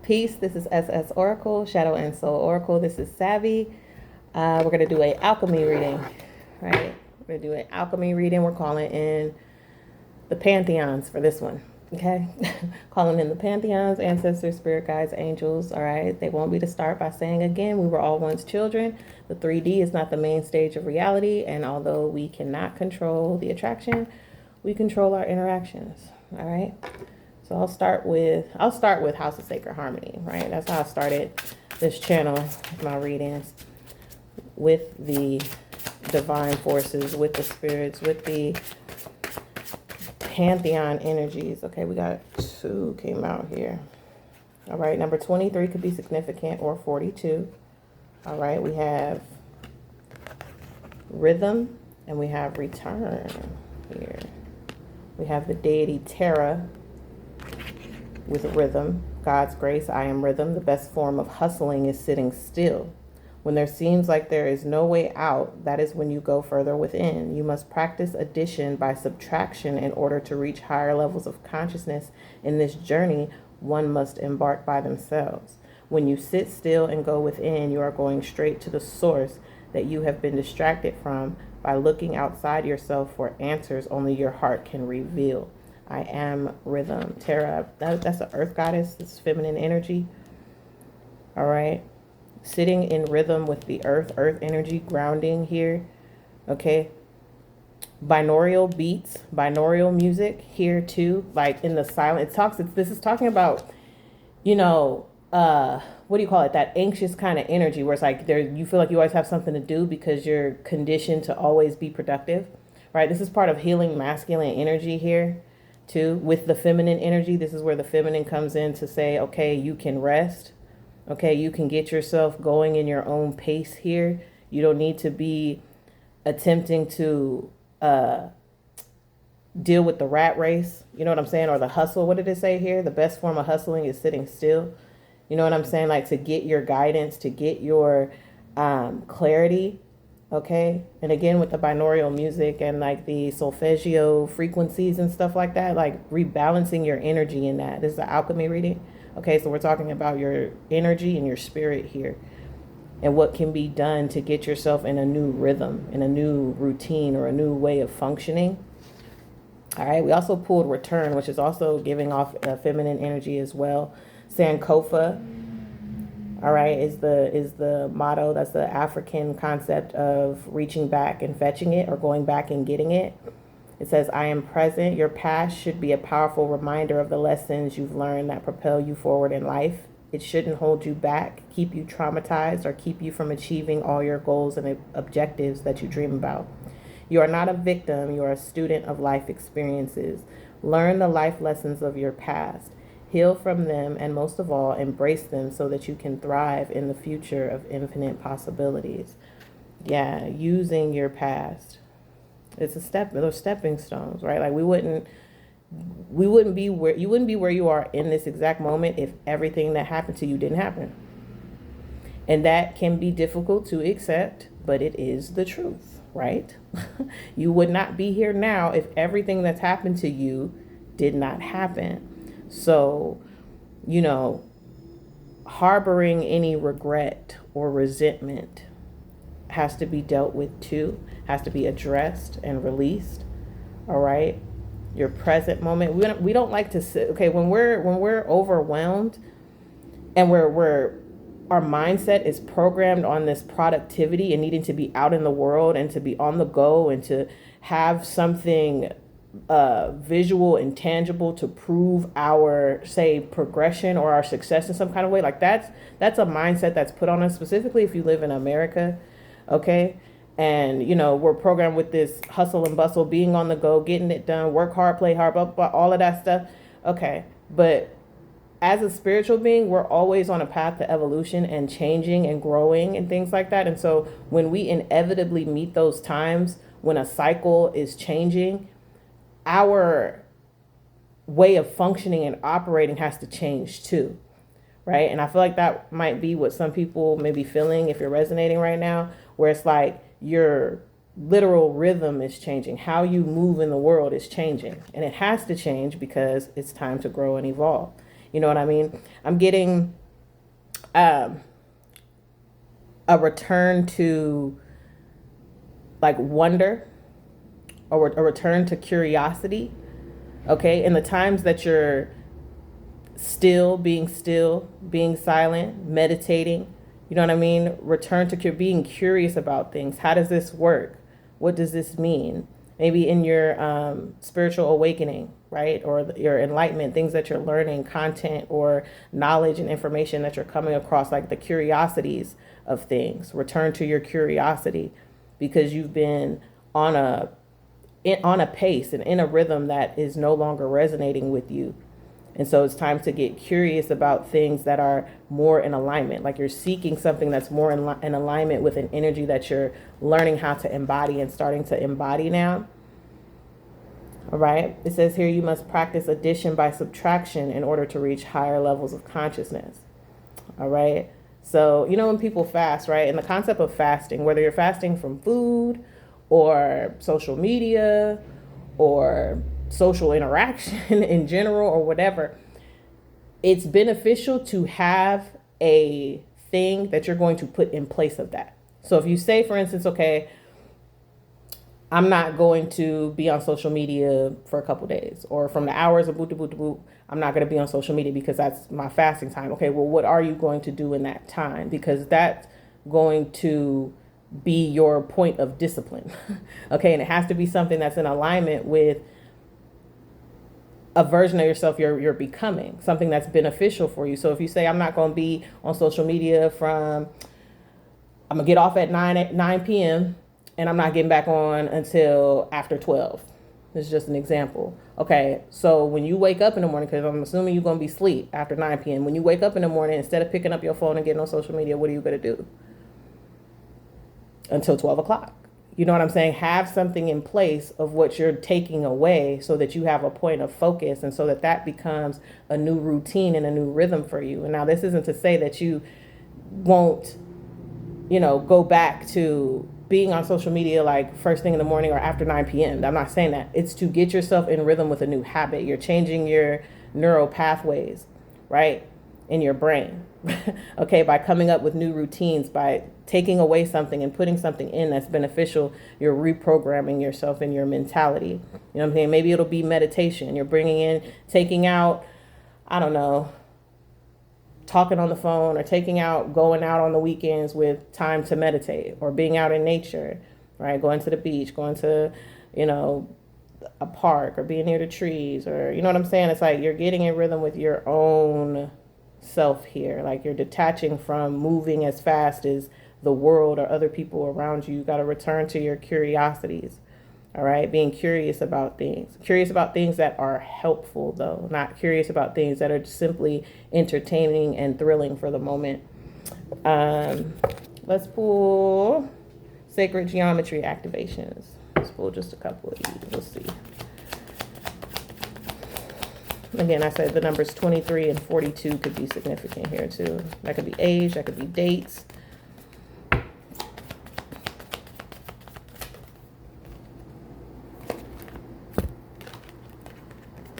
Peace. This is S.S.Oracle, Shadow and Soul Oracle. This is Savvy. We're going to do an alchemy reading, right? We're going to do an alchemy reading. We're calling in the pantheons for this one, okay? Calling in the pantheons, ancestors, spirit guides, angels, all right? They want me to start by saying again, we were all once children. The 3D is not the main stage of reality, and although we cannot control the attraction, we control our interactions, all right? So I'll start with House of Sacred Harmony, right? That's how I started this channel, my readings, with the divine forces, with the spirits, with the pantheon energies. Okay, we got 2 came out here. All right, number 23 could be significant, or 42. All right, we have rhythm and we have return here. We have the deity Terra with rhythm. God's grace, I am rhythm. The best form of hustling is sitting still. When there seems like there is no way out, that is when you go further within. You must practice addition by subtraction in order to reach higher levels of consciousness. In this journey, one must embark by themselves. When you sit still and go within, you are going straight to the source that you have been distracted from by looking outside yourself for answers only your heart can reveal. I am rhythm. Terra, that's the earth goddess. It's feminine energy. All right. Sitting in rhythm with the earth energy, grounding here. Okay. Binaural beats, binaural music here too. Like in the silent, this is talking about, what do you call it? That anxious kind of energy where it's like you feel like you always have something to do because you're conditioned to always be productive, right? This is part of healing masculine energy here. Too, with the feminine energy, this is where the feminine comes in to say, okay, you can rest. Okay, you can get yourself going in your own pace here. You don't need to be attempting to deal with the rat race. You know what I'm saying? Or the hustle. What did it say here? The best form of hustling is sitting still. You know what I'm saying? Like to get your guidance, to get your clarity. Okay, and again with the binaural music and like the solfeggio frequencies and stuff like that, like rebalancing your energy in that. This is an alchemy reading. Okay, so we're talking about your energy and your spirit here and what can be done to get yourself in a new rhythm, in a new routine or a new way of functioning. All right, we also pulled return, which is also giving off feminine energy as well. Sankofa. All right, is the motto. That's the African concept of reaching back and fetching it or going back and getting it. It says, I am present. Your past should be a powerful reminder of the lessons you've learned that propel you forward in life. It shouldn't hold you back, keep you traumatized, or keep you from achieving all your goals and objectives that you dream about. You are not a victim. You are a student of life experiences. Learn the life lessons of your past. Heal from them, and most of all, embrace them so that you can thrive in the future of infinite possibilities. Yeah, using your past. It's those stepping stones, right? Like we wouldn't be where you are in this exact moment if everything that happened to you didn't happen. And that can be difficult to accept, but it is the truth, right? You would not be here now if everything that's happened to you did not happen. So, harboring any regret or resentment has to be dealt with too, has to be addressed and released. All right. Your present moment. We don't like to sit. Okay. When we're overwhelmed and our mindset is programmed on this productivity and needing to be out in the world and to be on the go and to have something visual and tangible to prove our, say, progression or our success in some kind of way. Like that's a mindset that's put on us, specifically if you live in America. Okay. And, we're programmed with this hustle and bustle, being on the go, getting it done, work hard, play hard, blah, blah, all of that stuff. Okay. But as a spiritual being, we're always on a path to evolution and changing and growing and things like that. And so when we inevitably meet those times when a cycle is changing, our way of functioning and operating has to change too, right? And I feel like that might be what some people may be feeling if you're resonating right now, where it's like your literal rhythm is changing. How you move in the world is changing. And it has to change because it's time to grow and evolve. You know what I mean? I'm getting a return to like wonder, or a return to curiosity. Okay. In the times that you're still, being silent, meditating, you know what I mean? Return to being curious about things. How does this work? What does this mean? Maybe in your spiritual awakening, right? Or your enlightenment, things that you're learning, content or knowledge and information that you're coming across, like the curiosities of things. Return to your curiosity, because you've been on a pace and in a rhythm that is no longer resonating with you. And so it's time to get curious about things that are more in alignment. Like you're seeking something that's more in alignment with an energy that you're learning how to embody and starting to embody now. All right. It says here, you must practice addition by subtraction in order to reach higher levels of consciousness. All right. So, you know, when people fast, right? And the concept of fasting, whether you're fasting from food or social media or social interaction in general or whatever, it's beneficial to have a thing that you're going to put in place of that. So if you say, for instance, okay, I'm not going to be on social media for a couple days, or from the hours of boot to boot to boot, I'm not going to be on social media because that's my fasting time. Okay, well, what are you going to do in that time? Because that's going to be your point of discipline. Okay, and it has to be something that's in alignment with a version of yourself you're becoming, something that's beneficial for you. So if you say, I'm not going to be on social media I'm going to get off at 9 p.m. and I'm not getting back on until after 12. This is just an example. Okay, so when you wake up in the morning, because I'm assuming you're going to be asleep after 9 p.m. When you wake up in the morning, instead of picking up your phone and getting on social media, what are you going to do? Until 12 o'clock. You know what I'm saying? Have something in place of what you're taking away so that you have a point of focus, and so that becomes a new routine and a new rhythm for you. And now this isn't to say that you won't, go back to being on social media like first thing in the morning or after 9 p.m. I'm not saying that. It's to get yourself in rhythm with a new habit. You're changing your neural pathways, right, in your brain. Okay, by coming up with new routines, by taking away something and putting something in that's beneficial, you're reprogramming yourself in your mentality. You know what I'm saying? Maybe it'll be meditation. You're taking out, I don't know, talking on the phone, or going out on the weekends with time to meditate, or being out in nature, right? Going to the beach, going to, a park, or being near the trees, or, you know what I'm saying? It's like you're getting in rhythm with your own self here. Like you're detaching from moving as fast as the world or other people around you. You got to return to your curiosities. All right. Being curious about things that are helpful, though, not curious about things that are simply entertaining and thrilling for the moment. Let's pull sacred geometry activations. Let's pull just a couple of these. We'll see. Again, I said the numbers 23 and 42 could be significant here too. That could be age, that could be dates.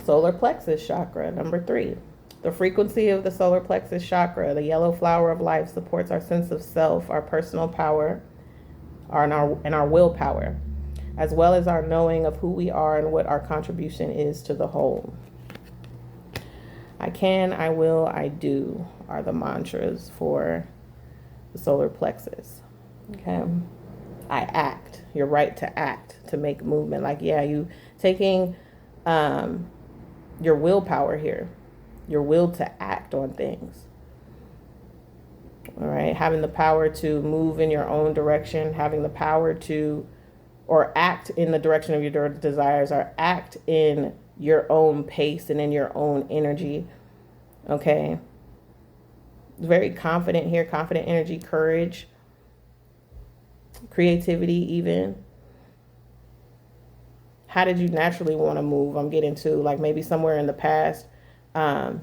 Solar plexus chakra, number 3. The frequency of the solar plexus chakra, the yellow flower of life, supports our sense of self, our personal power, and our willpower, as well as our knowing of who we are and what our contribution is to the whole. I can, I will, I do are the mantras for the solar plexus. Okay. I act. Your right to act, to make movement. Like, yeah, you taking your willpower here, your will to act on things. All right. Having the power to move in your own direction, having the power to, or act in the direction of your desires, or act in your own pace and in your own energy. Okay. Very confident here, confident energy, courage, creativity even. How did you naturally want to move? I'm getting to, like, maybe somewhere in the past, there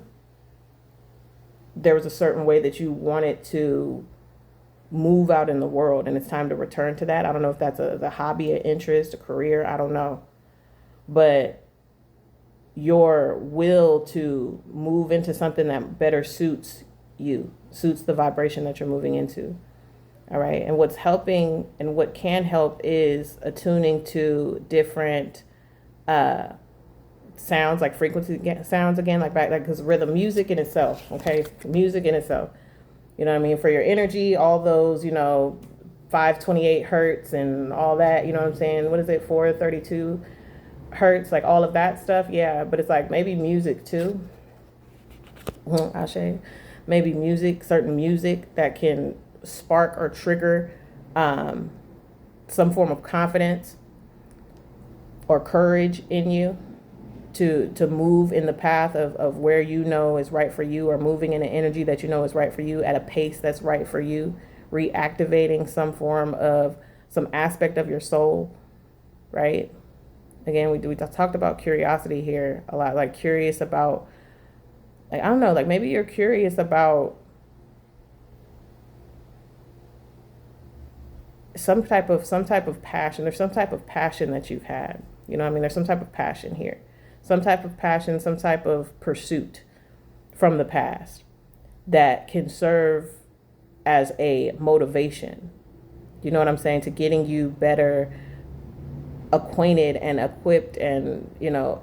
was a certain way that you wanted to move out in the world, and it's time to return to that. I don't know if that's a hobby, an interest, a career. I don't know. But your will to move into something that better suits you, suits the vibration that you're moving into. All right. And what's helping and what can help is attuning to different sounds, like frequency sounds again, like because rhythm, music in itself. Okay. Music in itself. You know what I mean? For your energy, all those, 528 hertz and all that, you know what I'm saying? What is it? 432 hertz, like all of that stuff. Yeah. But it's like maybe music too. I'll show you. Maybe music, certain music that can spark or trigger some form of confidence or courage in you to move in the path of where you know is right for you, or moving in an energy that you know is right for you at a pace that's right for you, reactivating some aspect of your soul, right? Again, we talked about curiosity here a lot, like curious about, like, I don't know, like maybe you're curious about some type of passion. There's some type of passion that you've had. You know what I mean? There's some type of passion here. Some type of passion, some type of pursuit from the past that can serve as a motivation. You know what I'm saying? To getting you better acquainted and equipped and,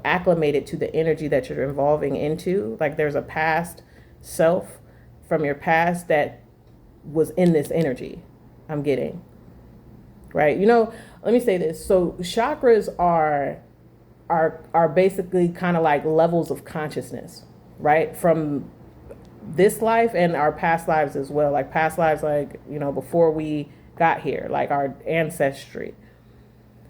acclimated to the energy that you're evolving into. Like there's a past self from your past that was in this energy I'm getting. Right? Let me say this. So chakras are basically kind of like levels of consciousness, right? From this life and our past lives as well. Like past lives, like, before we got here, like our ancestry.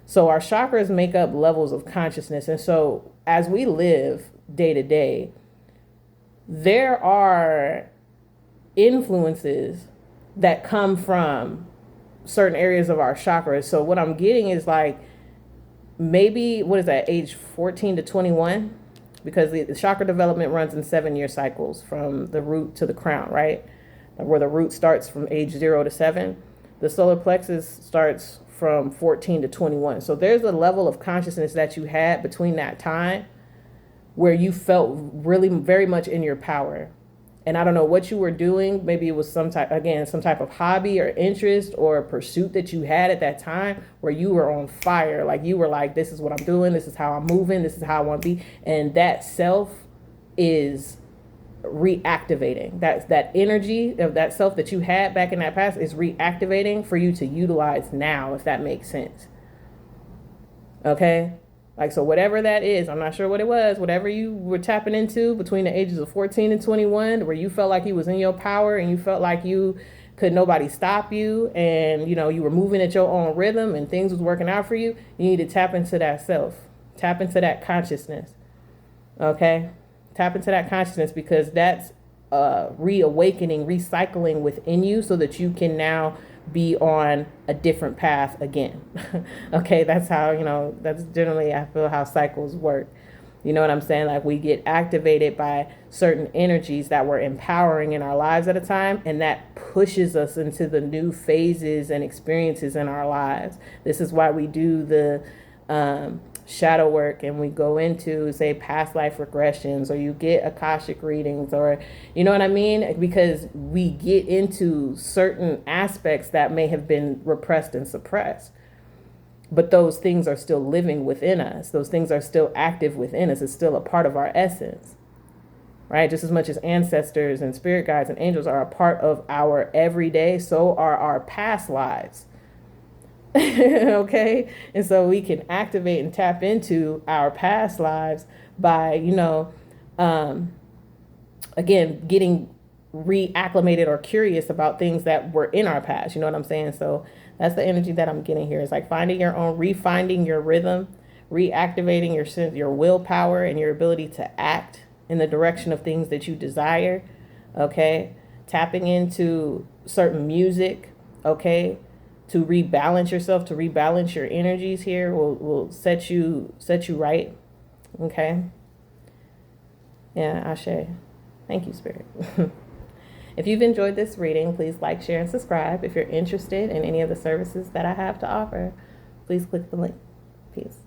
So our chakras make up levels of consciousness. And so as we live day to day, there are influences that come from certain areas of our chakras. So what I'm getting is like, maybe, what is that, age 14 to 21? Because the chakra development runs in 7-year cycles from the root to the crown, right? Where the root starts from age 0 to 7. The solar plexus starts from 14 to 21. So there's a level of consciousness that you had between that time where you felt really very much in your power. And I don't know what you were doing. Maybe it was some type of hobby or interest or pursuit that you had at that time where you were on fire. Like you were like, this is what I'm doing. This is how I'm moving. This is how I want to be. And that self is reactivating. That energy of that self that you had back in that past is reactivating for you to utilize now, if that makes sense. Okay? Like, so whatever that is, I'm not sure what it was, whatever you were tapping into between the ages of 14 and 21, where you felt like you was in your power and you felt like you could nobody stop you, and, you were moving at your own rhythm and things was working out for you, you need to tap into that self, tap into that consciousness. Okay? Tap into that consciousness, because that's reawakening, recycling within you so that you can now be on a different path again. Okay, that's how, that's generally, I feel, how cycles work. You know what I'm saying? Like we get activated by certain energies that were empowering in our lives at a time, and that pushes us into the new phases and experiences in our lives. This is why we do the shadow work, and we go into, say, past life regressions, or you get Akashic readings, or you know what I mean, because we get into certain aspects that may have been repressed and suppressed, but those things are still living within us. Those things are still active within us. It's still a part of our essence, right? Just as much as ancestors and spirit guides and angels are a part of our everyday, so are our past lives. Okay, and so we can activate and tap into our past lives by, again, getting reacclimated or curious about things that were in our past. You know what I'm saying? So that's the energy that I'm getting here. It's like finding your own, refinding your rhythm, reactivating your sense, your willpower, and your ability to act in the direction of things that you desire. Okay, tapping into certain music. Okay. To rebalance yourself, to rebalance your energies here will set you right. Okay. Yeah, Ashe. Thank you, Spirit. If you've enjoyed this reading, please like, share, and subscribe. If you're interested in any of the services that I have to offer, please click the link. Peace.